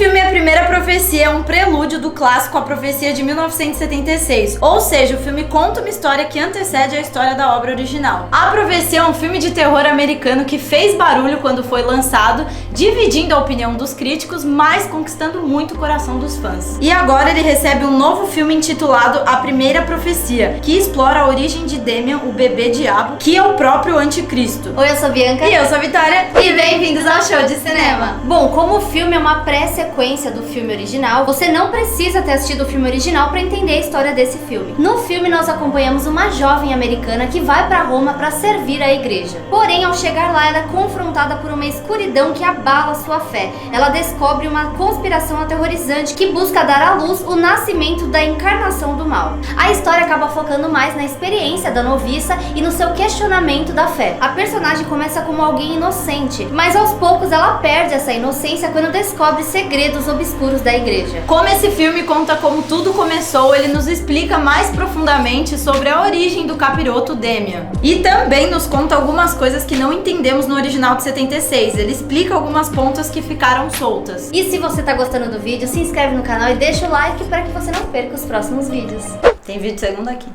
filme A Primeira Profecia é um prelúdio do clássico A Profecia de 1976, ou seja, o filme conta uma história que antecede a história da obra original. A Profecia é um filme de terror americano que fez barulho quando foi lançado, dividindo a opinião dos críticos, mas conquistando muito o coração dos fãs. E agora ele recebe um novo filme intitulado A Primeira Profecia, que explora a origem de Damian, o bebê diabo, que é o próprio anticristo. Oi, eu sou a Bianca. E eu sou a Vitória. E bem-vindos ao Show de Cinema. Bom, como o filme é uma pré-sequência do filme original, você não precisa ter assistido o filme original para entender a história desse filme. No filme nós acompanhamos uma jovem americana que vai para Roma para servir a igreja. Porém, ao chegar lá, ela é confrontada por uma escuridão que abala sua fé. Ela descobre uma conspiração aterrorizante que busca dar à luz o nascimento da encarnação do mal. A história acaba focando mais na experiência da noviça e no seu questionamento da fé. A personagem começa como alguém inocente, mas aos poucos ela perde essa inocência quando descobre segredos obscuros da igreja. Como esse filme conta como tudo começou, ele nos explica mais profundamente sobre a origem do capiroto Damian. E também nos conta algumas coisas que não entendemos no original de 76. Ele explica algumas pontas que ficaram soltas. E se você tá gostando do vídeo, se inscreve no canal e deixa o like para que você não perca os próximos vídeos. Tem vídeo segunda aqui.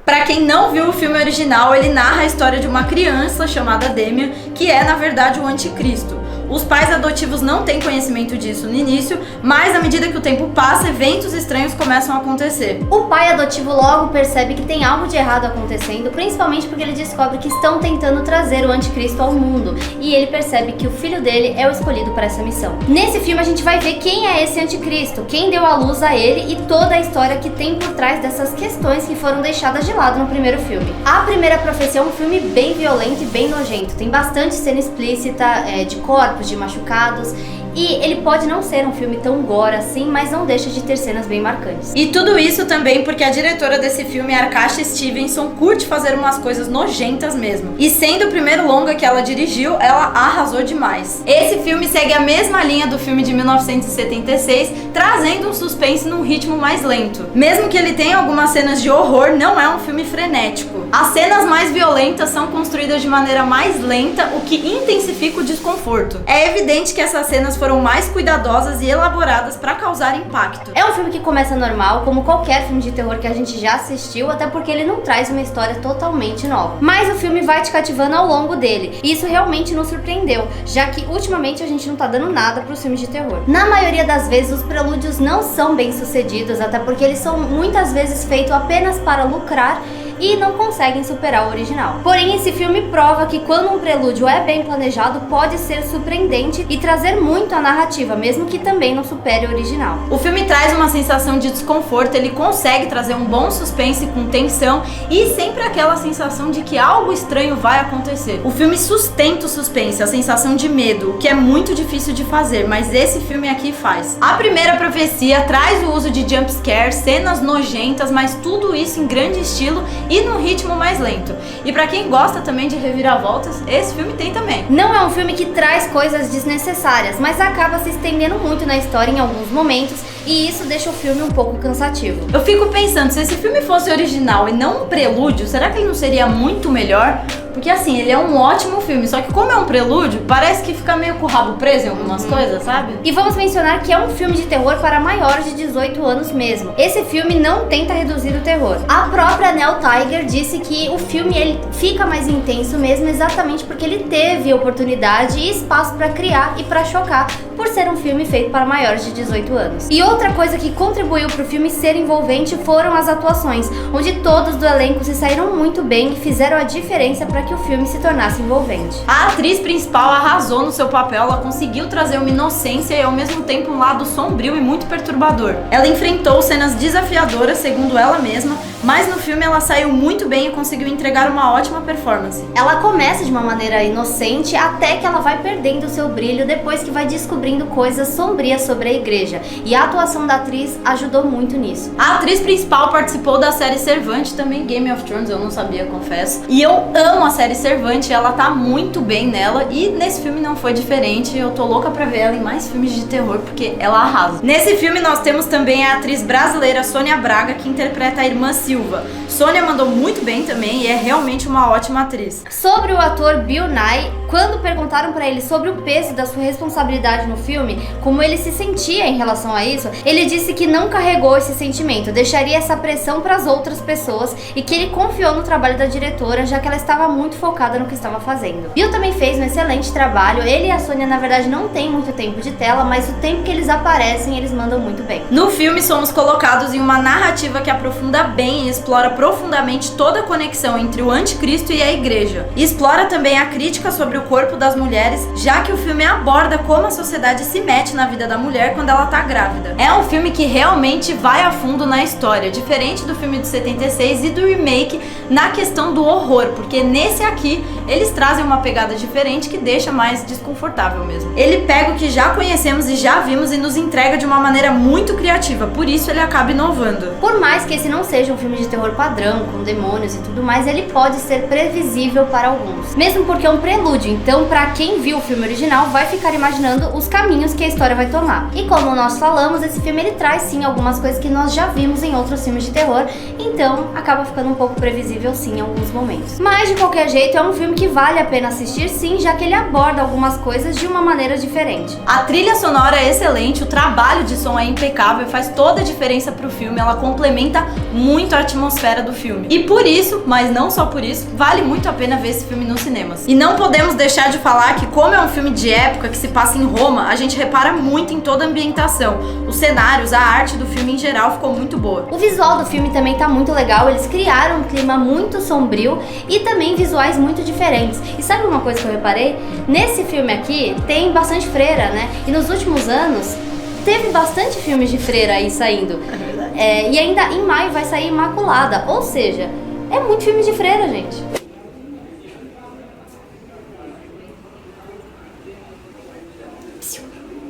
Pra quem não viu o filme original, ele narra a história de uma criança chamada Damian, que é na verdade o anticristo. Os pais adotivos não têm conhecimento disso no início, mas à medida que o tempo passa, eventos estranhos começam a acontecer. O pai adotivo logo percebe que tem algo de errado acontecendo, principalmente porque ele descobre que estão tentando trazer o anticristo ao mundo, e ele percebe que o filho dele é o escolhido para essa missão. Nesse filme a gente vai ver quem é esse anticristo, quem deu a luz a ele e toda a história que tem por trás dessas questões que foram deixadas de lado no primeiro filme. A Primeira Profecia é um filme bem violento e bem nojento, tem bastante cena explícita, de corpos, de machucados, e ele pode não ser um filme tão gore assim, mas não deixa de ter cenas bem marcantes. E tudo isso também porque a diretora desse filme, Arkasha Stevenson, curte fazer umas coisas nojentas mesmo. E sendo o primeiro longa que ela dirigiu, ela arrasou demais. Esse filme segue a mesma linha do filme de 1976, trazendo um suspense num ritmo mais lento. Mesmo que ele tenha algumas cenas de horror, não é um filme frenético. As cenas mais violentas são construídas de maneira mais lenta, o que intensifica o desconforto. É evidente que essas cenas foram mais cuidadosas e elaboradas para causar impacto. É um filme que começa normal, como qualquer filme de terror que a gente já assistiu, até porque ele não traz uma história totalmente nova. Mas o filme vai te cativando ao longo dele, e isso realmente nos surpreendeu, já que ultimamente a gente não tá dando nada pros filmes de terror. Na maioria das vezes os prelúdios não são bem sucedidos, até porque eles são muitas vezes feitos apenas para lucrar e não conseguem superar o original. Porém, esse filme prova que quando um prelúdio é bem planejado, pode ser surpreendente e trazer muito a narrativa, mesmo que também não supere o original. O filme traz uma sensação de desconforto, ele consegue trazer um bom suspense com tensão e sempre aquela sensação de que algo estranho vai acontecer. O filme sustenta o suspense, a sensação de medo, o que é muito difícil de fazer, mas esse filme aqui faz. A Primeira Profecia traz o uso de jumpscare, cenas nojentas, mas tudo isso em grande estilo e num ritmo mais lento. E pra quem gosta também de reviravoltas, esse filme tem também. Não é um filme que traz coisas desnecessárias, mas acaba se estendendo muito na história em alguns momentos, e isso deixa o filme um pouco cansativo. Eu fico pensando, se esse filme fosse original e não um prelúdio, será que ele não seria muito melhor? Porque assim, ele é um ótimo filme, só que como é um prelúdio, parece que fica meio com o rabo preso em algumas coisas, sabe? E vamos mencionar que é um filme de terror para maiores de 18 anos mesmo. Esse filme não tenta reduzir o terror. A própria Nell Tiger disse que o filme ele fica mais intenso mesmo exatamente porque ele teve oportunidade e espaço para criar e para chocar, por ser um filme feito para maiores de 18 anos. E outra coisa que contribuiu para o filme ser envolvente foram as atuações, onde todos do elenco se saíram muito bem e fizeram a diferença para que o filme se tornasse envolvente. A atriz principal arrasou no seu papel, ela conseguiu trazer uma inocência e ao mesmo tempo um lado sombrio e muito perturbador. Ela enfrentou cenas desafiadoras, segundo ela mesma, mas no filme ela saiu muito bem e conseguiu entregar uma ótima performance. Ela começa de uma maneira inocente até que ela vai perdendo o seu brilho depois que vai descobrindo coisas sombrias sobre a igreja, e a atuação da atriz ajudou muito nisso. A atriz principal participou da série Servante, também Game of Thrones, eu não sabia, confesso, e eu amo a série Servante, ela tá muito bem nela, e nesse filme não foi diferente. Eu tô louca pra ver ela em mais filmes de terror, porque ela arrasa. Nesse filme nós temos também a atriz brasileira Sônia Braga, que interpreta a irmã Silva. Sônia mandou muito bem também e é realmente uma ótima atriz. Sobre o ator Bill Nighy, quando perguntaram pra ele sobre o peso da sua responsabilidade no filme, como ele se sentia em relação a isso, ele disse que não carregou esse sentimento, deixaria essa pressão pras outras pessoas e que ele confiou no trabalho da diretora, já que ela estava muito focada no que estava fazendo. Bill também fez um excelente trabalho, ele e a Sônia na verdade não têm muito tempo de tela, mas o tempo que eles aparecem, eles mandam muito bem. No filme somos colocados em uma narrativa que aprofunda bem e explora profundamente toda a conexão entre o anticristo e a igreja. E explora também a crítica sobre o corpo das mulheres, já que o filme aborda como a sociedade se mete na vida da mulher quando ela tá grávida. É um filme que realmente vai a fundo na história, diferente do filme de 76 e do remake na questão do horror, porque nesse aqui eles trazem uma pegada diferente que deixa mais desconfortável mesmo. Ele pega o que já conhecemos e já vimos e nos entrega de uma maneira muito criativa, por isso ele acaba inovando. Por mais que esse não seja um filme de terror padrão, com demônios e tudo mais, ele pode ser previsível para alguns. Mesmo porque é um prelúdio, então pra quem viu o filme original vai ficar imaginando os caminhos que a história vai tomar. E como nós falamos, esse filme ele traz sim algumas coisas que nós já vimos em outros filmes de terror, então acaba ficando um pouco previsível sim em alguns momentos. Mas de qualquer jeito é um filme que vale a pena assistir sim, já que ele aborda algumas coisas de uma maneira diferente. A trilha sonora é excelente, o trabalho de som é impecável, faz toda a diferença pro filme, ela complementa muito a atmosfera do filme. E por isso, mas não só por isso, vale muito a pena ver esse filme nos cinemas. E não podemos deixar de falar que como é um filme de época que se passa em Roma, a gente repara muito em toda a ambientação. Os cenários, a arte do filme em geral ficou muito boa. O visual do filme também tá muito legal, eles criaram um clima muito sombrio e também visuais muito diferentes. E sabe uma coisa que eu reparei? Nesse filme aqui tem bastante freira, né? E nos últimos anos teve bastante filmes de freira aí saindo. É verdade. E ainda em maio vai sair Imaculada, ou seja, é muito filme de freira, gente.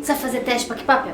Você vai fazer teste pra que papel?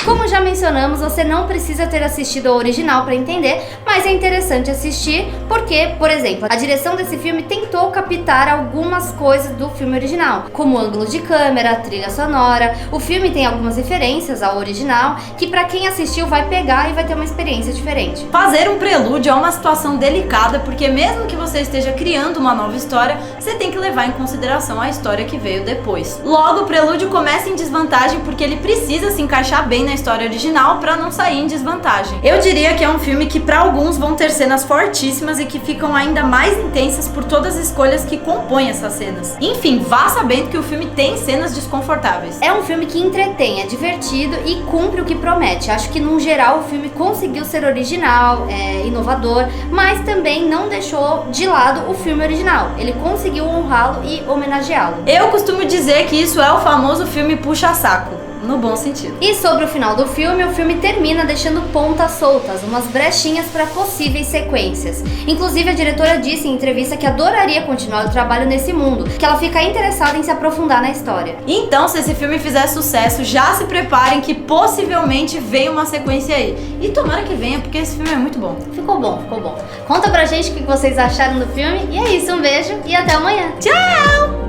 Como já mencionamos, você não precisa ter assistido ao original para entender, mas é interessante assistir porque, por exemplo, a direção desse filme tentou captar algumas coisas do filme original, como ângulo de câmera, trilha sonora. O filme tem algumas referências ao original que para quem assistiu vai pegar e vai ter uma experiência diferente. Fazer um prelúdio é uma situação delicada porque mesmo que você esteja criando uma nova história, você tem que levar em consideração a história que veio depois. Logo, o prelúdio começa em desvantagem porque ele precisa se encaixar bem na história original para não sair em desvantagem. Eu diria que é um filme que para alguns vão ter cenas fortíssimas e que ficam ainda mais intensas por todas as escolhas que compõem essas cenas. Enfim, vá sabendo que o filme tem cenas desconfortáveis. É um filme que entretém, é divertido e cumpre o que promete. Acho que no geral o filme conseguiu ser original, inovador, mas também não deixou de lado o filme original. Ele conseguiu honrá-lo e homenageá-lo. Eu costumo dizer que isso é o famoso filme puxa-saco. No bom sentido. E sobre o final do filme, o filme termina deixando pontas soltas, umas brechinhas para possíveis sequências. Inclusive, a diretora disse em entrevista que adoraria continuar o trabalho nesse mundo, que ela fica interessada em se aprofundar na história. Então, se esse filme fizer sucesso, já se preparem que possivelmente venha uma sequência aí. E tomara que venha, porque esse filme é muito bom. Ficou bom, ficou bom. Conta pra gente o que vocês acharam do filme. E é isso, um beijo e até amanhã. Tchau!